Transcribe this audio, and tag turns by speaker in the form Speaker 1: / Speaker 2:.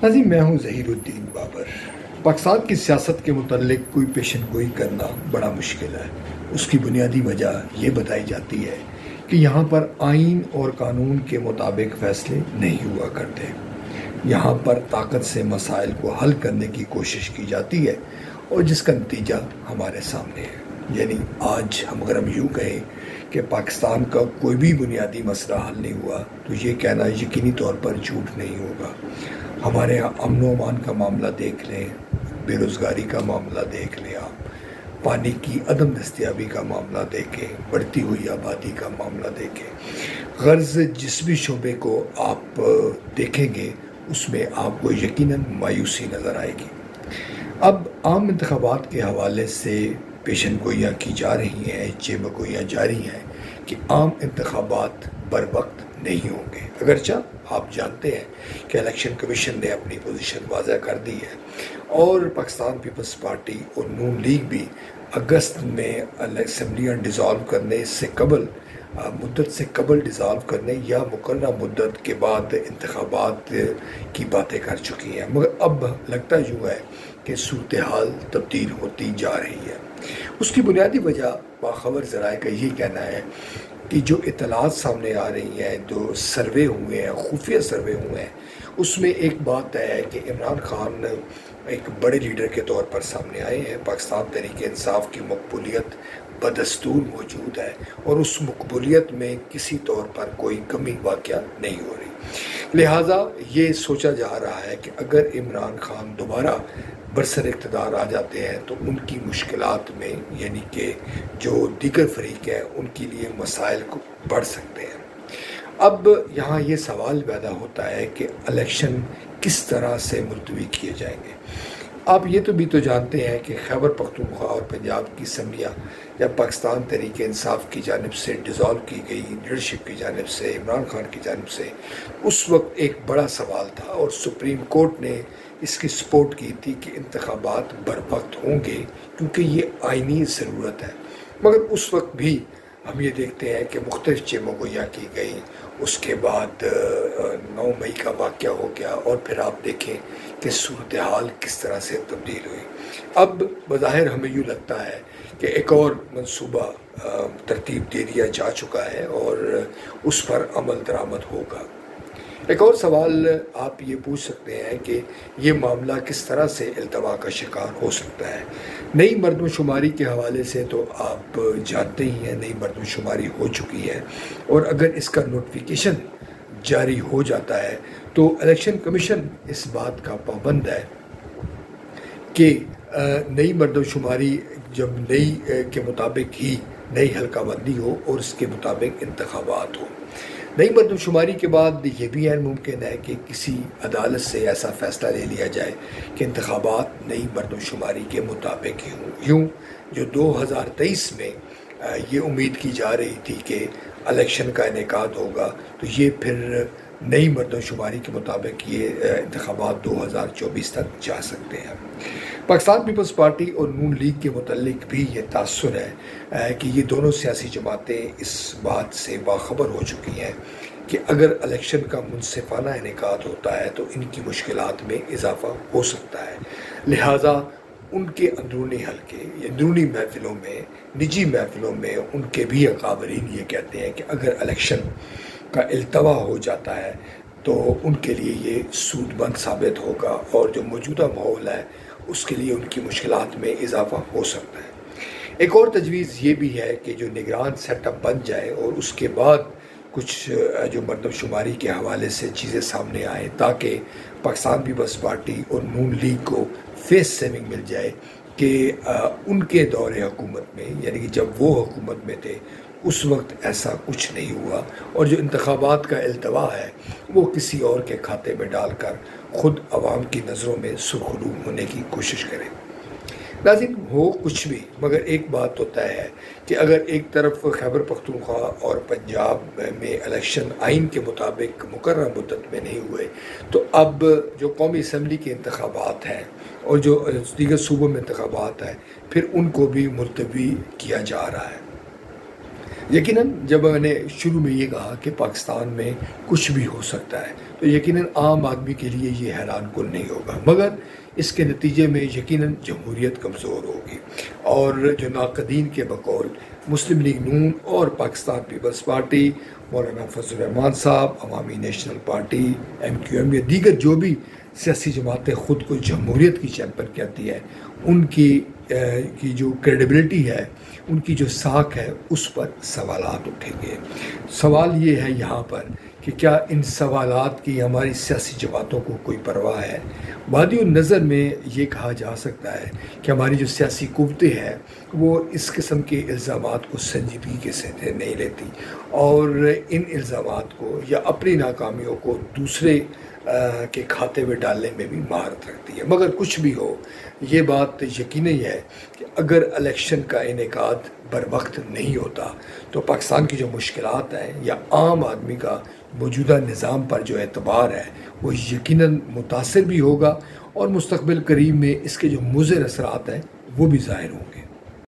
Speaker 1: ناظرین، میں ہوں ظہیر الدین بابر۔ پاکستان کی سیاست کے متعلق کوئی پیشن گوئی کرنا بڑا مشکل ہے۔ اس کی بنیادی وجہ یہ بتائی جاتی ہے کہ یہاں پر آئین اور قانون کے مطابق فیصلے نہیں ہوا کرتے۔ یہاں پر طاقت سے مسائل کو حل کرنے کی کوشش کی جاتی ہے اور جس کا نتیجہ ہمارے سامنے ہے۔ یعنی آج اگر ہم یوں کہیں کہ پاکستان کا کوئی بھی بنیادی مسئلہ حل نہیں ہوا تو یہ کہنا یقینی طور پر جھوٹ نہیں ہوگا۔ ہمارے یہاں امن و امان کا معاملہ دیکھ لیں، بے روزگاری کا معاملہ دیکھ لیں، آپ پانی کی عدم دستیابی کا معاملہ دیکھیں، بڑھتی ہوئی آبادی کا معاملہ دیکھیں، غرض جس بھی شعبے کو آپ دیکھیں گے اس میں آپ کو یقیناً مایوسی نظر آئے گی۔ اب عام انتخابات کے حوالے سے پیشن گوئیاں کی جا رہی ہیں، چیمگوئیاں جاری ہیں کہ عام انتخابات بر وقت نہیں ہوں گے، اگرچہ آپ جانتے ہیں کہ الیکشن کمیشن نے اپنی پوزیشن واضح کر دی ہے اور پاکستان پیپلز پارٹی اور نون لیگ بھی اگست میں اسمبلیاں ڈیزالو کرنے سے قبل مدت سے قبل ڈیزالو کرنے یا مقررہ مدت کے بعد انتخابات کی باتیں کر چکی ہیں، مگر اب لگتا یوں ہے کہ صورتحال تبدیل ہوتی جا رہی ہے۔ اس کی بنیادی وجہ باخبر ذرائع کا یہ کہنا ہے کہ جو اطلاعات سامنے آ رہی ہیں، جو سروے ہوئے ہیں، خفیہ سروے ہوئے ہیں، اس میں ایک بات ہے کہ عمران خان ایک بڑے لیڈر کے طور پر سامنے آئے ہیں۔ پاکستان تحریک انصاف کی مقبولیت بدستور موجود ہے اور اس مقبولیت میں کسی طور پر کوئی کمی واقع نہیں ہو رہی، لہٰذا یہ سوچا جا رہا ہے کہ اگر عمران خان دوبارہ برسر اقتدار آ جاتے ہیں تو ان کی مشکلات میں یعنی کہ جو دیگر فریق ہیں ان کے لیے مسائل کو بڑھ سکتے ہیں۔ اب یہاں یہ سوال پیدا ہوتا ہے کہ الیکشن کس طرح سے ملتوی کیے جائیں گے۔ آپ یہ تو بھی جانتے ہیں کہ خیبر پختونخوا اور پنجاب کی اسمبلیاں جب پاکستان تحریک انصاف کی جانب سے ڈیزالو کی گئی، لیڈرشپ کی جانب سے، عمران خان کی جانب سے، اس وقت ایک بڑا سوال تھا اور سپریم کورٹ نے اس کی سپورٹ کی تھی کہ انتخابات بر وقت ہوں گے کیونکہ یہ آئینی ضرورت ہے۔ مگر اس وقت بھی ہم یہ دیکھتے ہیں کہ مختلف چیمگوئیاں کی گئیں، اس کے بعد 9 مئی کا واقعہ ہو گیا اور پھر آپ دیکھیں کہ صورتحال کس طرح سے تبدیل ہوئی۔ اب بظاہر ہمیں یوں لگتا ہے کہ ایک اور منصوبہ ترتیب دے دیا جا چکا ہے اور اس پر عمل درآمد ہوگا۔ ایک اور سوال آپ یہ پوچھ سکتے ہیں کہ یہ معاملہ کس طرح سے التوا کا شکار ہو سکتا ہے۔ نئی مردم شماری کے حوالے سے تو آپ جانتے ہی ہیں، نئی مردم شماری ہو چکی ہے اور اگر اس کا نوٹیفیکیشن جاری ہو جاتا ہے تو الیکشن کمیشن اس بات کا پابند ہے کہ نئی مردم شماری جب نئی کے مطابق ہی نئی حلقہ بندی ہو اور اس کے مطابق انتخابات ہو۔ نئی مردم شماری کے بعد یہ بھی عین ممکن ہے کہ کسی عدالت سے ایسا فیصلہ لے لیا جائے کہ انتخابات نئی مردم شماری کے مطابق ہی ہوں۔ یوں جو 2023 میں یہ امید کی جا رہی تھی کہ الیکشن کا انعقاد ہوگا تو یہ پھر نئی مردم شماری کے مطابق یہ انتخابات 2024 تک جا سکتے ہیں۔ پاکستان پیپلز پارٹی اور نون لیگ کے متعلق بھی یہ تاثر ہے کہ یہ دونوں سیاسی جماعتیں اس بات سے باخبر ہو چکی ہیں کہ اگر الیکشن کا منصفانہ انعقاد ہوتا ہے تو ان کی مشکلات میں اضافہ ہو سکتا ہے، لہٰذا ان کے اندرونی حلقے، اندرونی محفلوں میں، نجی محفلوں میں ان کے بھی اکابرین یہ کہتے ہیں کہ اگر الیکشن کا التوا ہو جاتا ہے تو ان کے لیے یہ سود مند ثابت ہوگا اور جو موجودہ ماحول ہے اس کے لیے ان کی مشکلات میں اضافہ ہو سکتا ہے۔ ایک اور تجویز یہ بھی ہے کہ جو نگران سیٹ اپ بن جائے اور اس کے بعد کچھ جو مردم شماری کے حوالے سے چیزیں سامنے آئیں تاکہ پاکستان پیپلز پارٹی اور نون لیگ کو فیس سیونگ مل جائے کہ ان کے دور حکومت میں یعنی کہ جب وہ حکومت میں تھے اس وقت ایسا کچھ نہیں ہوا اور جو انتخابات کا التوا ہے وہ کسی اور کے کھاتے میں ڈال کر خود عوام کی نظروں میں سرخرو ہونے کی کوشش کریں۔ ناظرین، ہو کچھ بھی مگر ایک بات تو طے ہے کہ اگر ایک طرف خیبر پختونخوا اور پنجاب میں الیکشن آئین کے مطابق مقررہ مدت میں نہیں ہوئے تو اب جو قومی اسمبلی کے انتخابات ہیں اور جو دیگر صوبوں میں انتخابات ہیں پھر ان کو بھی ملتوی کیا جا رہا ہے۔ یقیناً جب میں نے شروع میں یہ کہا کہ پاکستان میں کچھ بھی ہو سکتا ہے تو یقیناً عام آدمی کے لیے یہ حیران کن نہیں ہوگا، مگر اس کے نتیجے میں یقیناً جمہوریت کمزور ہوگی، اور جو ناقدین کے بقول مسلم لیگ نون اور پاکستان پیپلز پارٹی، مولانا فضل الرحمان صاحب، عوامی نیشنل پارٹی، MQM یا دیگر جو بھی سیاسی جماعتیں خود کو جمہوریت کی چیمپئن کہتی ہے، ان کی جو کریڈیبلٹی ہے، ان کی جو ساکھ ہے، اس پر سوالات اٹھیں گے۔ سوال یہ ہے یہاں پر کہ کیا ان سوالات کی ہماری سیاسی جماعتوں کو کوئی پرواہ ہے؟ بادی النظر میں یہ کہا جا سکتا ہے کہ ہماری جو سیاسی قوتیں ہیں وہ اس قسم کے الزامات کو سنجیدگی کے ساتھ نہیں لیتی، اور ان الزامات کو یا اپنی ناکامیوں کو دوسرے کے کھاتے میں ڈالنے میں بھی مہارت رکھتی ہے۔ مگر کچھ بھی ہو، یہ بات یقینی ہے کہ اگر الیکشن کا انعقاد بر وقت نہیں ہوتا تو پاکستان کی جو مشکلات ہیں یا عام آدمی کا موجودہ نظام پر جو اعتبار ہے وہ یقیناً متاثر بھی ہوگا، اور مستقبل قریب میں اس کے جو مضر اثرات ہیں وہ بھی ظاہر ہوں گے۔